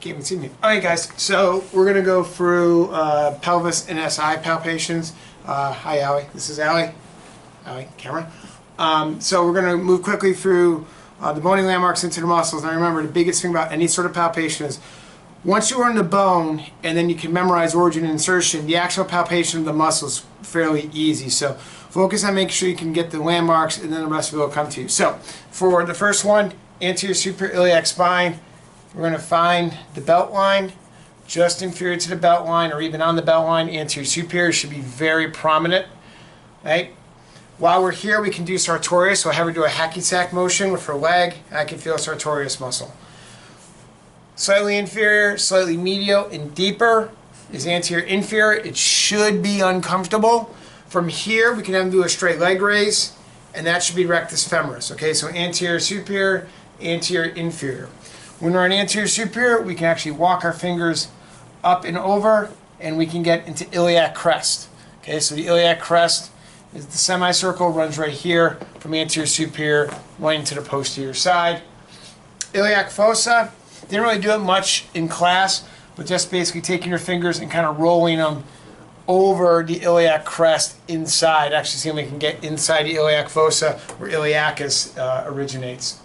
Can't even see me. Alright guys, so we're going to go through pelvis and SI palpations. Hi Allie, this is Allie. Allie, camera. So we're going to move quickly through the bony landmarks into the muscles. Now remember, the biggest thing about any sort of palpation is once you learn the bone and then you can memorize origin and insertion, the actual palpation of the muscle is fairly easy. So focus on making sure you can get the landmarks and then the rest of it will come to you. So for the first one, anterior superior iliac spine, we're going to find the belt line, just inferior to the belt line or even on the belt line. Anterior superior should be very prominent. Right? While we're here, we can do Sartorius. So I'll have her do a hacky sack motion with her leg, and I can feel Sartorius muscle. Slightly inferior, slightly medial, and deeper is anterior inferior. It should be uncomfortable. From here, we can have them do a straight leg raise, and that should be rectus femoris. Okay, so anterior superior, anterior inferior. When we're on anterior superior, we can actually walk our fingers up and over, and we can get into iliac crest. Okay, so the iliac crest is the semicircle, runs right here from anterior superior right into the posterior side. Iliac fossa, didn't really do it much in class, but just basically taking your fingers and kind of rolling them over the iliac crest inside. Actually see if we can get inside the iliac fossa where iliacus originates.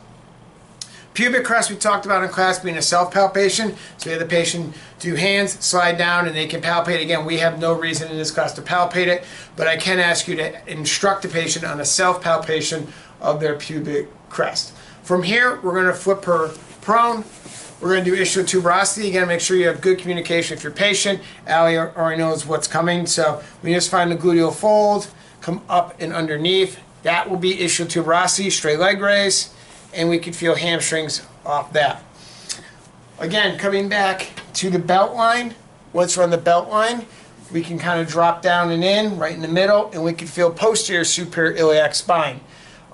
Pubic crest we talked about in class being a self-palpation. So we have the patient do hands, slide down, and they can palpate. Again, we have no reason in this class to palpate it, but I can ask you to instruct the patient on a self-palpation of their pubic crest. From here, we're going to flip her prone. We're going to do ischial tuberosity. Again, make sure you have good communication with your patient. Allie already knows what's coming, so we just find the gluteal fold, come up and underneath. That will be ischial tuberosity, straight leg raise. And we can feel hamstrings off that. Again, coming back to the belt line, once we're on the belt line, we can kind of drop down and in, right in the middle, and we can feel posterior superior iliac spine.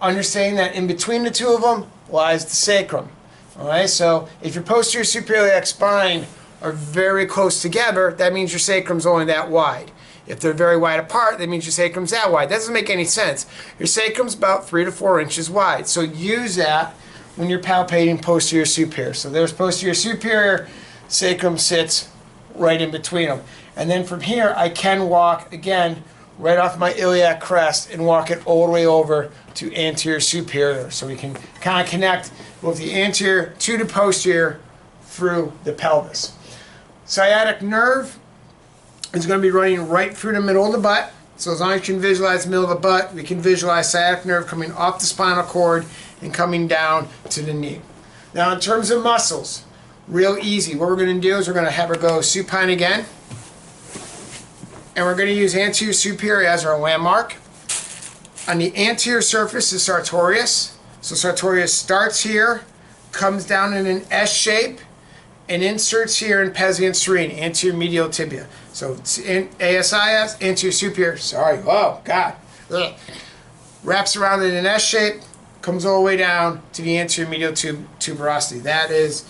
Understanding that in between the two of them lies the sacrum. All right, so if your posterior superior iliac spine are very close together, that means your sacrum's only that wide. If they're very wide apart, that means your sacrum's that wide. That doesn't make any sense. Your sacrum's about 3 to 4 inches wide. So use that when you're palpating posterior superior. So there's posterior superior, sacrum sits right in between them. And then from here, I can walk, again, right off my iliac crest and walk it all the way over to anterior superior. So we can kind of connect both the anterior to the posterior through the pelvis. Sciatic nerve is going to be running right through the middle of the butt. So as long as you can visualize the middle of the butt, we can visualize sciatic nerve coming off the spinal cord and coming down to the knee. Now in terms of muscles, real easy. What we're going to do is we're going to have her go supine again. And we're going to use anterior superior as our landmark. On the anterior surface is Sartorius. So Sartorius starts here, comes down in an S shape, and inserts here in pes serene, anterior medial tibia. So in ASIS, anterior superior, sorry, oh God. Ugh. Wraps around in an S shape, comes all the way down to the anterior medial tuberosity. That is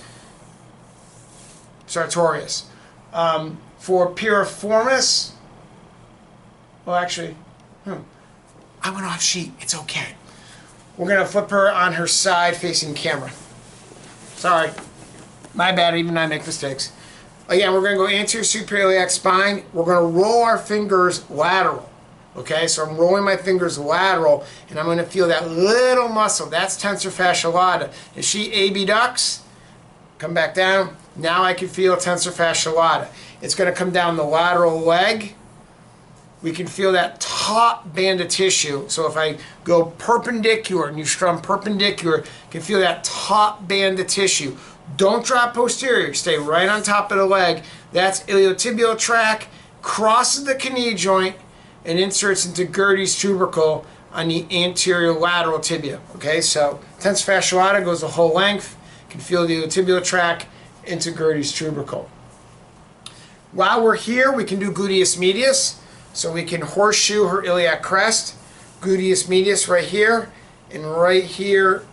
Sartorius. For piriformis, well actually, I went off sheet, it's okay. We're gonna flip her on her side facing camera. Sorry. My bad, even I make mistakes. Again, we're going to go anterior superior iliac spine. We're going to roll our fingers lateral. Okay, so I'm rolling my fingers lateral, and I'm going to feel that little muscle. That's tensor fasciae lata. If she abducts, come back down. Now I can feel tensor fasciae lata. It's going to come down the lateral leg. We can feel that top band of tissue. So if I go perpendicular and you strum perpendicular, you can feel that top band of tissue. Don't drop posterior, stay right on top of the leg. That's iliotibial tract, crosses the knee joint, and inserts into Gerdy's tubercle on the anterior lateral tibia. Okay, so tensor fasciae lata goes the whole length. You can feel the iliotibial tract into Gerdy's tubercle. While we're here, we can do gluteus medius. So we can horseshoe her iliac crest, gluteus medius right here, and right here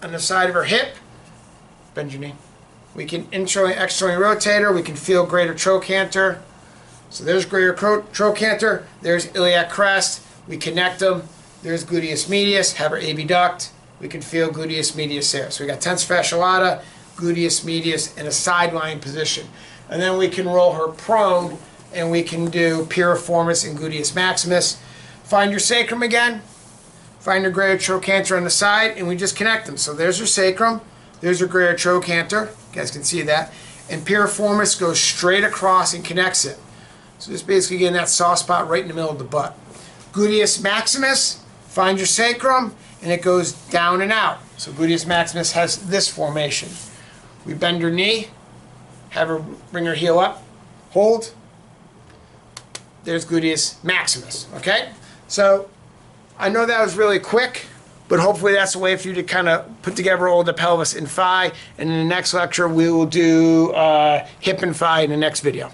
on the side of her hip. Bend your knee. We can internally, externally rotate her. We can feel greater trochanter. So there's greater trochanter. There's iliac crest. We connect them. There's gluteus medius. Have her abduct. We can feel gluteus medius there. So we got tensor fasciae lata, gluteus medius in a side lying position. And then we can roll her prone, and we can do piriformis and gluteus maximus. Find your sacrum again. Find your greater trochanter on the side, and we just connect them. So there's your sacrum, there's your greater trochanter. You guys can see that. And piriformis goes straight across and connects it. So just basically getting that soft spot right in the middle of the butt. Gluteus maximus, find your sacrum, and it goes down and out. So gluteus maximus has this formation. We bend her knee, have her bring her heel up, hold. There's gluteus maximus, okay? So I know that was really quick, but hopefully that's a way for you to kind of put together all the pelvis and thigh. And in the next lecture, we will do hip and thigh in the next video.